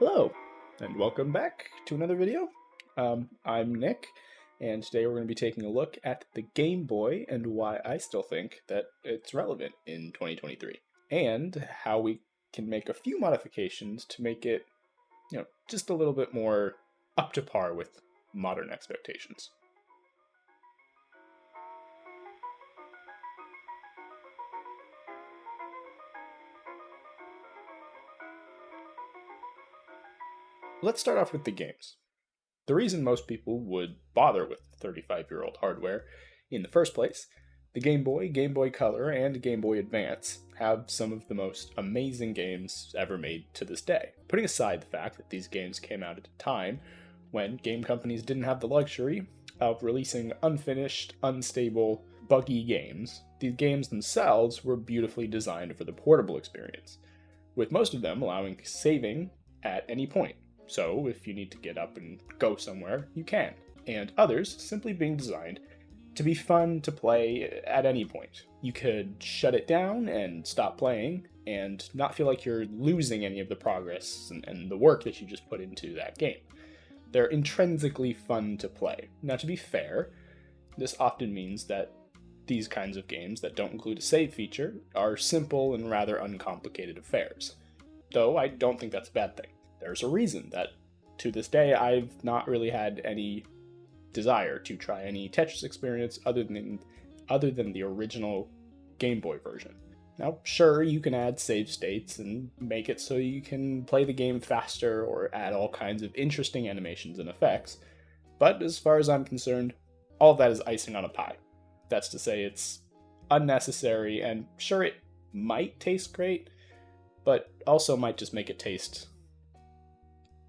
Hello, and welcome back to another video. I'm Nick, and today we're going to be taking a look at the Game Boy and why I still think that it's relevant in 2023, and how we can make a few modifications to make it, just a little bit more up to par with modern expectations. Let's start off with the games. The reason most people would bother with 35-year-old hardware in the first place, the Game Boy, Game Boy Color, and Game Boy Advance have some of the most amazing games ever made to this day. Putting aside the fact that these games came out at a time when game companies didn't have the luxury of releasing unfinished, unstable, buggy games, these games themselves were beautifully designed for the portable experience, with most of them allowing saving at any point. So if you need to get up and go somewhere, you can. And others simply being designed to be fun to play at any point. You could shut it down and stop playing and not feel like you're losing any of the progress and the work that you just put into that game. They're intrinsically fun to play. Now, to be fair, this often means that these kinds of games that don't include a save feature are simple and rather uncomplicated affairs. Though I don't think that's a bad thing. There's a reason that, to this day, I've not really had any desire to try any Tetris experience other than the original Game Boy version. Now, sure, you can add save states and make it so you can play the game faster or add all kinds of interesting animations and effects, but as far as I'm concerned, all of that is icing on a pie. That's to say, it's unnecessary, and sure, it might taste great, but also might just make it taste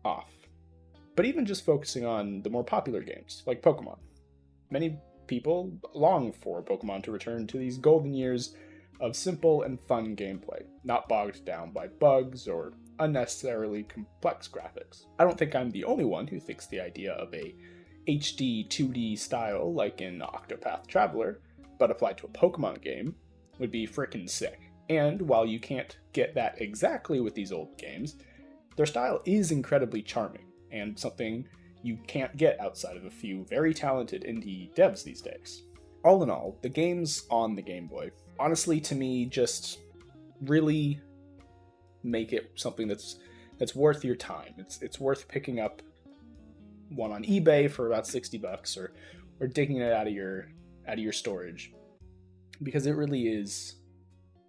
off. But even just focusing on the more popular games, like Pokemon. Many people long for Pokemon to return to these golden years of simple and fun gameplay, not bogged down by bugs or unnecessarily complex graphics. I don't think I'm the only one who thinks the idea of a HD 2D style like in Octopath Traveler, but applied to a Pokemon game, would be frickin' sick. And while you can't get that exactly with these old games, their style is incredibly charming, and something you can't get outside of a few very talented indie devs these days. All in all, the games on the Game Boy, honestly to me, just really make it something that's worth your time. It's worth picking up one on eBay for about $60 or digging it out of your storage, because it really is,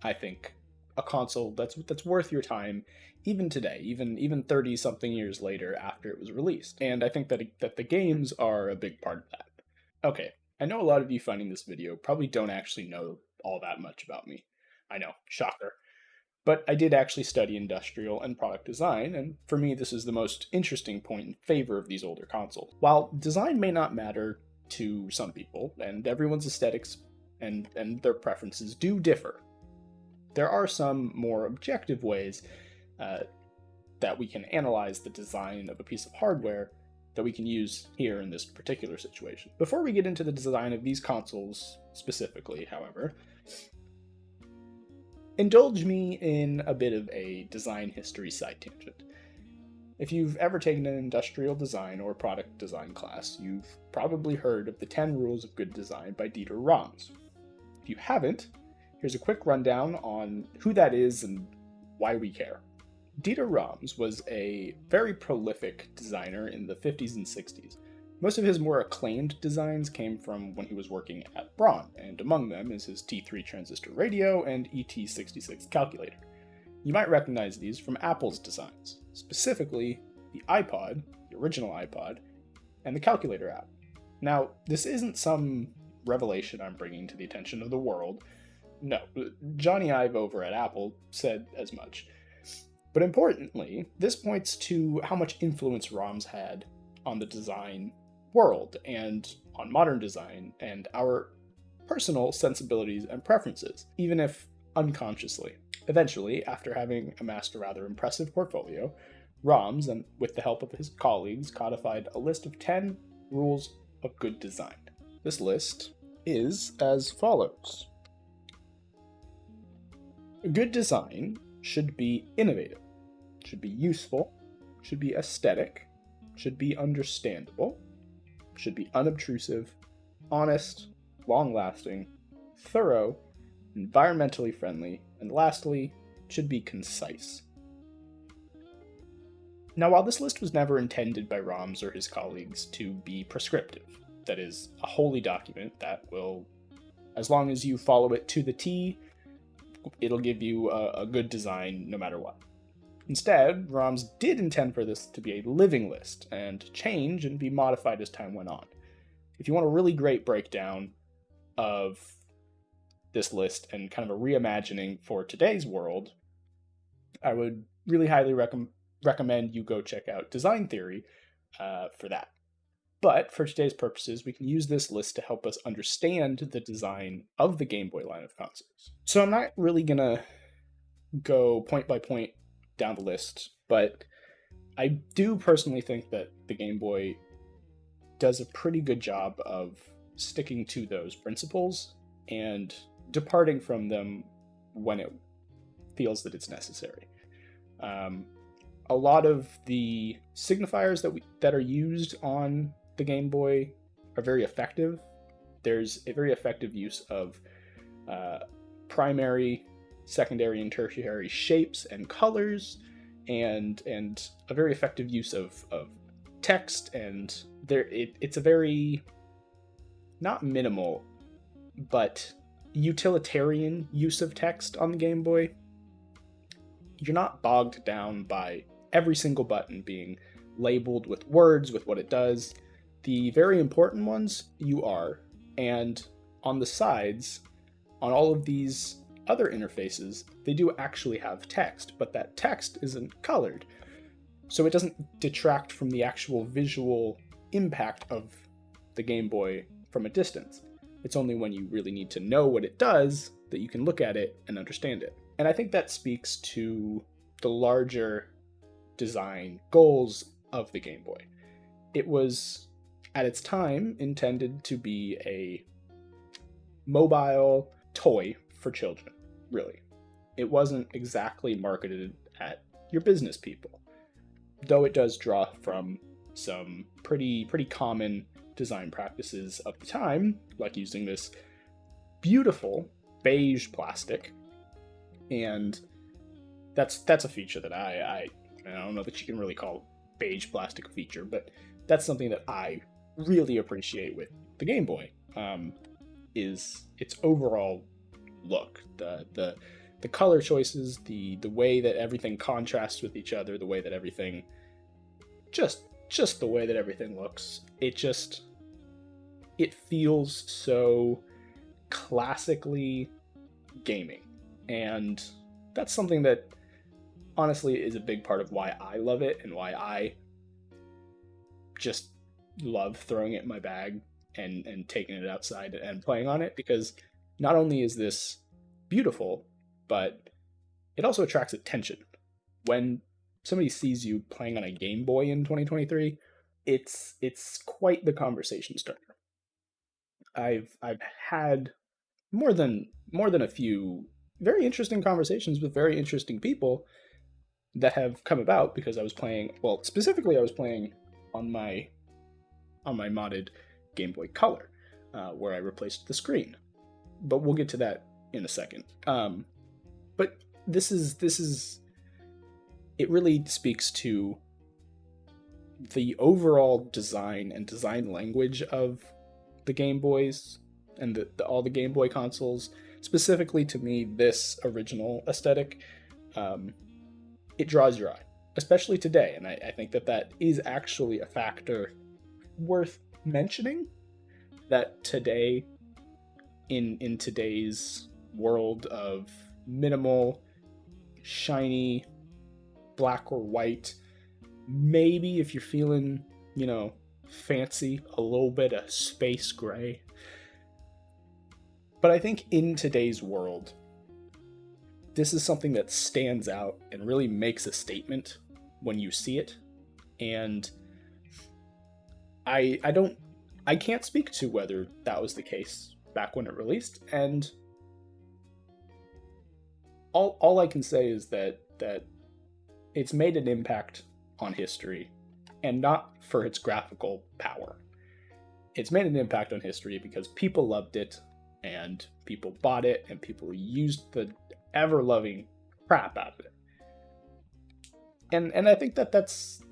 I think, a console that's worth your time, even today, even 30 something years later after it was released. And I think that the games are a big part of that. Okay, I know a lot of you finding this video probably don't actually know all that much about me. I know, shocker. But I did actually study industrial and product design, and for me this is the most interesting point in favor of these older consoles. While design may not matter to some people, and everyone's aesthetics and their preferences do differ, there are some more objective ways that we can analyze the design of a piece of hardware that we can use here in this particular situation. Before we get into the design of these consoles specifically, however, indulge me in a bit of a design history side tangent. If you've ever taken an industrial design or product design class, you've probably heard of the 10 Rules of Good Design by Dieter Rams. If you haven't, here's a quick rundown on who that is and why we care. Dieter Rams was a very prolific designer in the 50s and 60s. Most of his more acclaimed designs came from when he was working at Braun, and among them is his T3 transistor radio and ET66 calculator. You might recognize these from Apple's designs, specifically the iPod, the original iPod, and the calculator app. Now, this isn't some revelation I'm bringing to the attention of the world. No, Johnny Ive over at Apple said as much. But importantly, this points to how much influence Rams had on the design world and on modern design and our personal sensibilities and preferences, even if unconsciously. Eventually, after having amassed a rather impressive portfolio, Rams, and with the help of his colleagues, codified a list of 10 rules of good design. This list is as follows. Good design should be innovative, should be useful, should be aesthetic, should be understandable, should be unobtrusive, honest, long-lasting, thorough, environmentally friendly, and lastly, should be concise. Now, while this list was never intended by Rams or his colleagues to be prescriptive, that is, a holy document that will, as long as you follow it to the T, it'll give you a good design no matter what. Instead, Rams did intend for this to be a living list and change and be modified as time went on. If you want a really great breakdown of this list and kind of a reimagining for today's world, I would really highly recommend you go check out Design Theory for that. But for today's purposes, we can use this list to help us understand the design of the Game Boy line of consoles. So I'm not really going to go point by point down the list, but I do personally think that the Game Boy does a pretty good job of sticking to those principles and departing from them when it feels that it's necessary. A lot of the signifiers that are used on the Game Boy are very effective. There's a very effective use of primary, secondary, and tertiary shapes and colors, and a very effective use of text. And it's a very, not minimal, but utilitarian use of text on the Game Boy. You're not bogged down by every single button being labeled with words, with what it does. The very important ones, you are. And on the sides, on all of these other interfaces, they do actually have text, but that text isn't colored. So it doesn't detract from the actual visual impact of the Game Boy from a distance. It's only when you really need to know what it does that you can look at it and understand it. And I think that speaks to the larger design goals of the Game Boy. It was, at its time, intended to be a mobile toy for children, really. It wasn't exactly marketed at your business people, though it does draw from some pretty common design practices of the time, like using this beautiful beige plastic. And that's a feature that I don't know that you can really call beige plastic a feature, but that's something that I really appreciate with the Game Boy, is its overall look, the color choices, the way that everything contrasts with each other, the way that everything just the way that everything looks. It feels so classically gaming. And that's something that honestly is a big part of why I love it and why I just love throwing it in my bag and taking it outside and playing on it, because not only is this beautiful, but it also attracts attention. When somebody sees you playing on a Game Boy in 2023, it's quite the conversation starter. I've had more than a few very interesting conversations with very interesting people that have come about because I was playing, well, specifically I was playing on my modded Game Boy Color, where I replaced the screen. But we'll get to that in a second. But this is it really speaks to the overall design and design language of the Game Boys and all the Game Boy consoles. Specifically to me, this original aesthetic, it draws your eye, especially today. And I think that is actually a factor worth mentioning, that today, in today's world of minimal, shiny, black or white, maybe if you're feeling, fancy, a little bit of space gray. But I think in today's world, this is something that stands out and really makes a statement when you see it. And I can't speak to whether that was the case back when it released, and all I can say is that it's made an impact on history, and not for its graphical power. It's made an impact on history because people loved it, and people bought it, and people used the ever-loving crap out of it. And I think that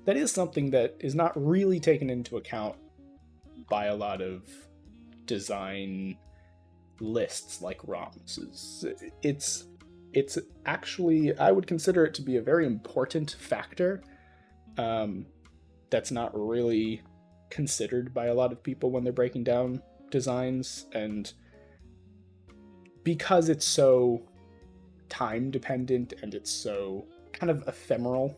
is something that is not really taken into account by a lot of design lists like ROMs. It's actually, I would consider it to be a very important factor that's not really considered by a lot of people when they're breaking down designs. And because it's so time dependent and it's so kind of ephemeral,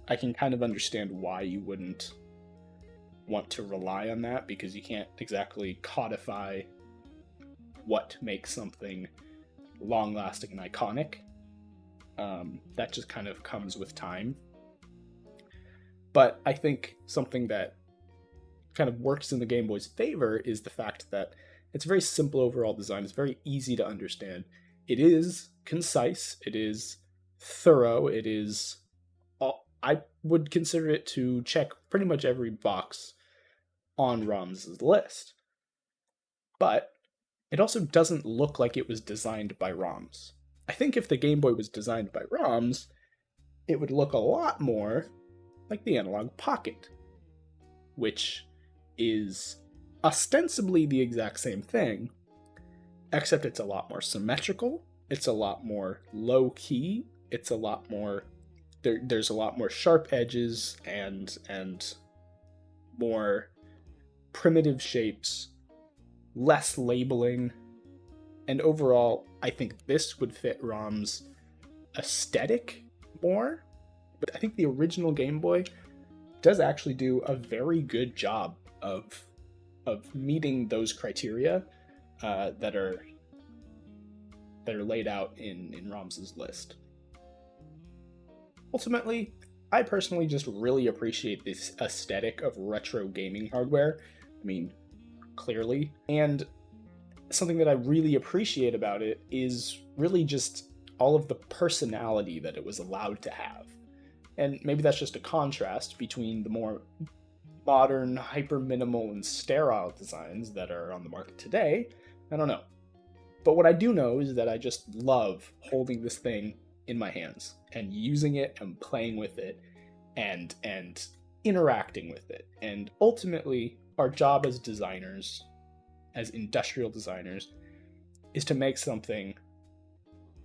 I can kind of understand why you wouldn't want to rely on that, because you can't exactly codify what makes something long-lasting and iconic. That just kind of comes with time. But I think something that kind of works in the Game Boy's favor is the fact that it's very simple overall design. It's very easy to understand. It is concise. It is thorough. It is... I would consider it to check pretty much every box on ROM's list. But it also doesn't look like it was designed by ROMs. I think if the Game Boy was designed by ROMs, it would look a lot more like the Analog Pocket, which is ostensibly the exact same thing, except it's a lot more symmetrical, it's a lot more low-key, it's a lot more... There's a lot more sharp edges and more primitive shapes, less labeling, and overall, I think this would fit ROM's aesthetic more. But I think the original Game Boy does actually do a very good job of meeting those criteria that are laid out in ROM's list. Ultimately, I personally just really appreciate this aesthetic of retro gaming hardware. I mean, clearly. And something that I really appreciate about it is really just all of the personality that it was allowed to have. And maybe that's just a contrast between the more modern, hyper-minimal, and sterile designs that are on the market today. I don't know. But what I do know is that I just love holding this thing in my hands and using it and playing with it and interacting with it. And ultimately, our job as designers, as industrial designers, is to make something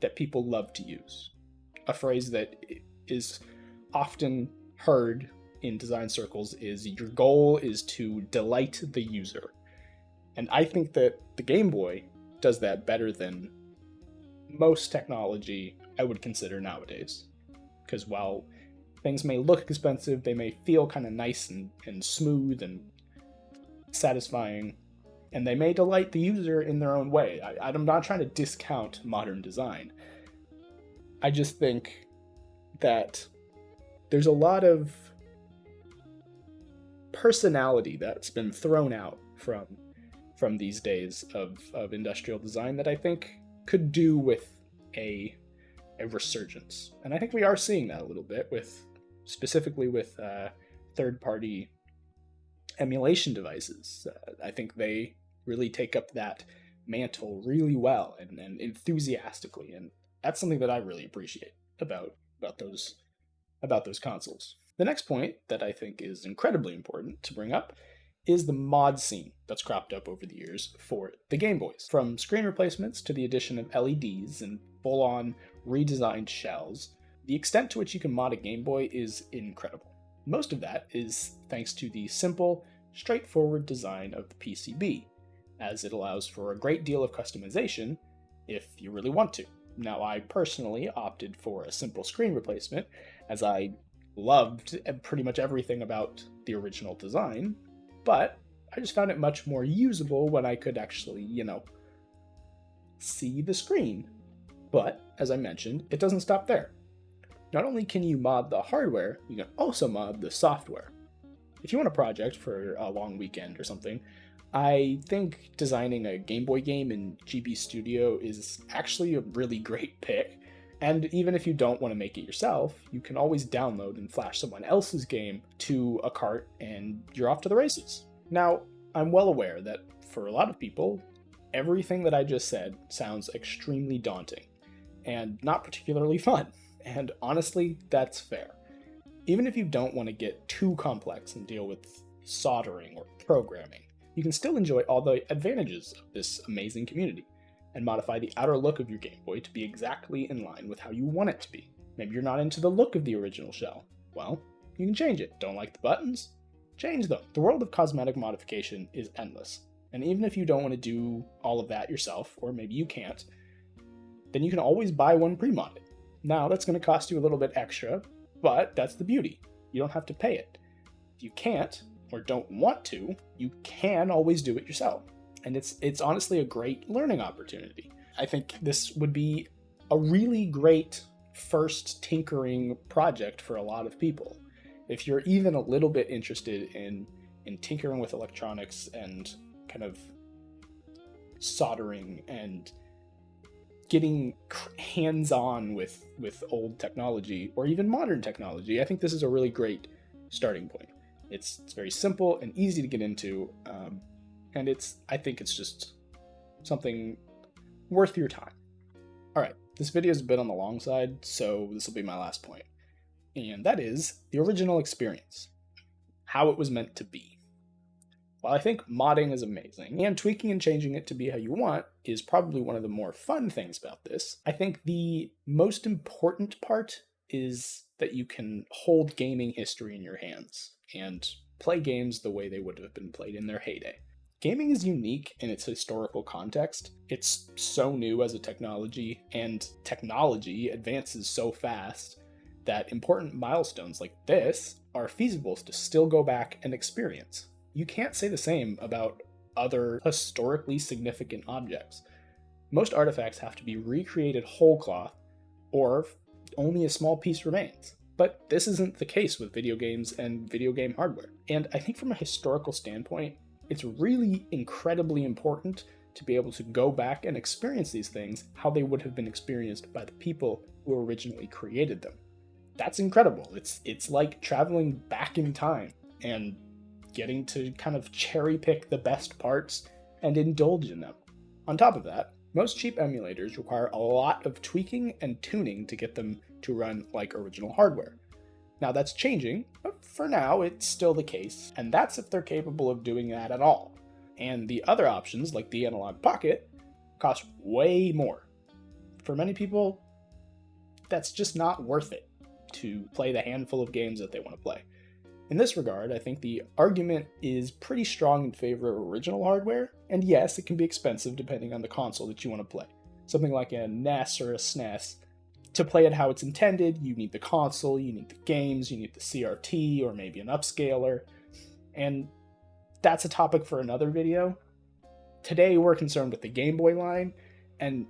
that people love to use. A phrase that is often heard in design circles is your goal is to delight the user. And I think that the Game Boy does that better than most technology I would consider nowadays. Because while things may look expensive, they may feel kind of nice and smooth and satisfying, and they may delight the user in their own way. I'm not trying to discount modern design. I just think that there's a lot of personality that's been thrown out from these days of industrial design that I think could do with a resurgence. And I think we are seeing that a little bit, specifically with third-party emulation devices. I think they really take up that mantle really well and enthusiastically, and that's something that I really appreciate about those consoles. The next point that I think is incredibly important to bring up is the mod scene that's cropped up over the years for the Game Boys. From screen replacements to the addition of LEDs and full-on redesigned shells, the extent to which you can mod a Game Boy is incredible. Most of that is thanks to the simple, straightforward design of the PCB, as it allows for a great deal of customization if you really want to. Now, I personally opted for a simple screen replacement, as I loved pretty much everything about the original design, but I just found it much more usable when I could actually, see the screen. But, as I mentioned, it doesn't stop there. Not only can you mod the hardware, you can also mod the software. If you want a project for a long weekend or something, I think designing a Game Boy game in GB Studio is actually a really great pick, And even if you don't want to make it yourself, you can always download and flash someone else's game to a cart and you're off to the races. Now, I'm well aware that for a lot of people, everything that I just said sounds extremely daunting and not particularly fun. And honestly, that's fair. Even if you don't want to get too complex and deal with soldering or programming, you can still enjoy all the advantages of this amazing community and modify the outer look of your Game Boy to be exactly in line with how you want it to be. Maybe you're not into the look of the original shell. Well, you can change it. Don't like the buttons? Change them. The world of cosmetic modification is endless. And even if you don't want to do all of that yourself, or maybe you can't, then you can always buy one pre-modded. Now, that's going to cost you a little bit extra, but that's the beauty. You don't have to pay it. If you can't, or don't want to, you can always do it yourself. And it's honestly a great learning opportunity. I think this would be a really great first tinkering project for a lot of people. If you're even a little bit interested in tinkering with electronics and kind of soldering and getting hands-on with old technology or even modern technology, I think this is a really great starting point. It's very simple and easy to get into, and I think it's just something worth your time. All right, this video is a bit on the long side, so this will be my last point, and that is the original experience, how it was meant to be. While I think modding is amazing, and tweaking and changing it to be how you want is probably one of the more fun things about this, I think the most important part is that you can hold gaming history in your hands and play games the way they would have been played in their heyday. Gaming is unique in its historical context. It's so new as a technology, and technology advances so fast that important milestones like this are feasible to still go back and experience. You can't say the same about other historically significant objects. Most artifacts have to be recreated whole cloth, or only a small piece remains. But this isn't the case with video games and video game hardware. And I think from a historical standpoint, it's really incredibly important to be able to go back and experience these things how they would have been experienced by the people who originally created them. That's incredible. It's like traveling back in time and getting to kind of cherry pick the best parts and indulge in them. On top of that, most cheap emulators require a lot of tweaking and tuning to get them to run like original hardware. Now that's changing, but for now it's still the case, and that's if they're capable of doing that at all. And the other options, like the Analog Pocket, cost way more. For many people, that's just not worth it to play the handful of games that they want to play. In this regard, I think the argument is pretty strong in favor of original hardware, and yes, it can be expensive depending on the console that you want to play. Something like a NES or a SNES, to play it how it's intended, you need the console, you need the games, you need the CRT, or maybe an upscaler, and that's a topic for another video. Today we're concerned with the Game Boy line, and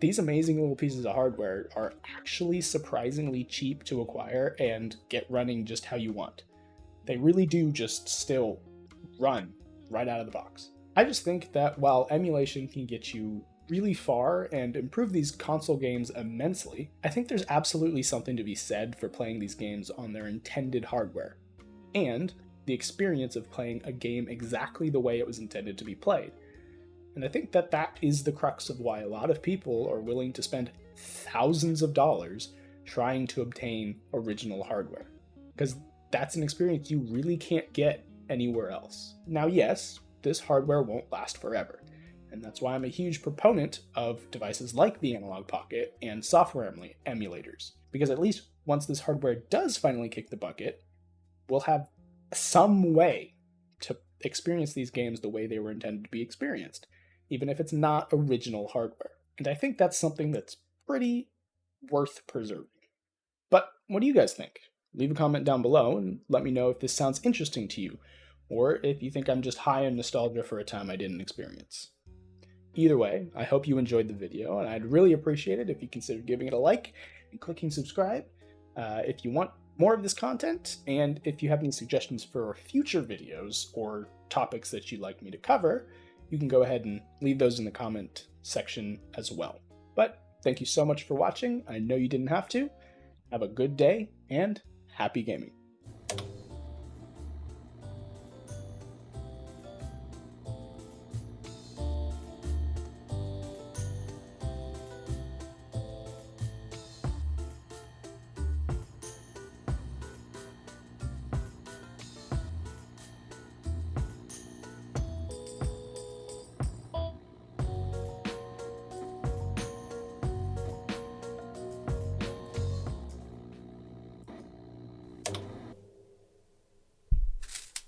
these amazing little pieces of hardware are actually surprisingly cheap to acquire and get running just how you want. They really do just still run right out of the box. I just think that while emulation can get you really far and improve these console games immensely, I think there's absolutely something to be said for playing these games on their intended hardware, and the experience of playing a game exactly the way it was intended to be played. And I think that that is the crux of why a lot of people are willing to spend thousands of dollars trying to obtain original hardware, because that's an experience you really can't get anywhere else. Now, yes, this hardware won't last forever, and that's why I'm a huge proponent of devices like the Analog Pocket and software emulators, because at least once this hardware does finally kick the bucket, we'll have some way to experience these games the way they were intended to be experienced, even if it's not original hardware. And I think that's something that's pretty worth preserving. But what do you guys think? Leave a comment down below and let me know if this sounds interesting to you, or if you think I'm just high on nostalgia for a time I didn't experience. Either way, I hope you enjoyed the video, and I'd really appreciate it if you consider giving it a like and clicking subscribe if you want more of this content, and if you have any suggestions for future videos or topics that you'd like me to cover, you can go ahead and leave those in the comment section as well. But Thank you so much for watching. I know you didn't have to. Have a good day, and happy gaming.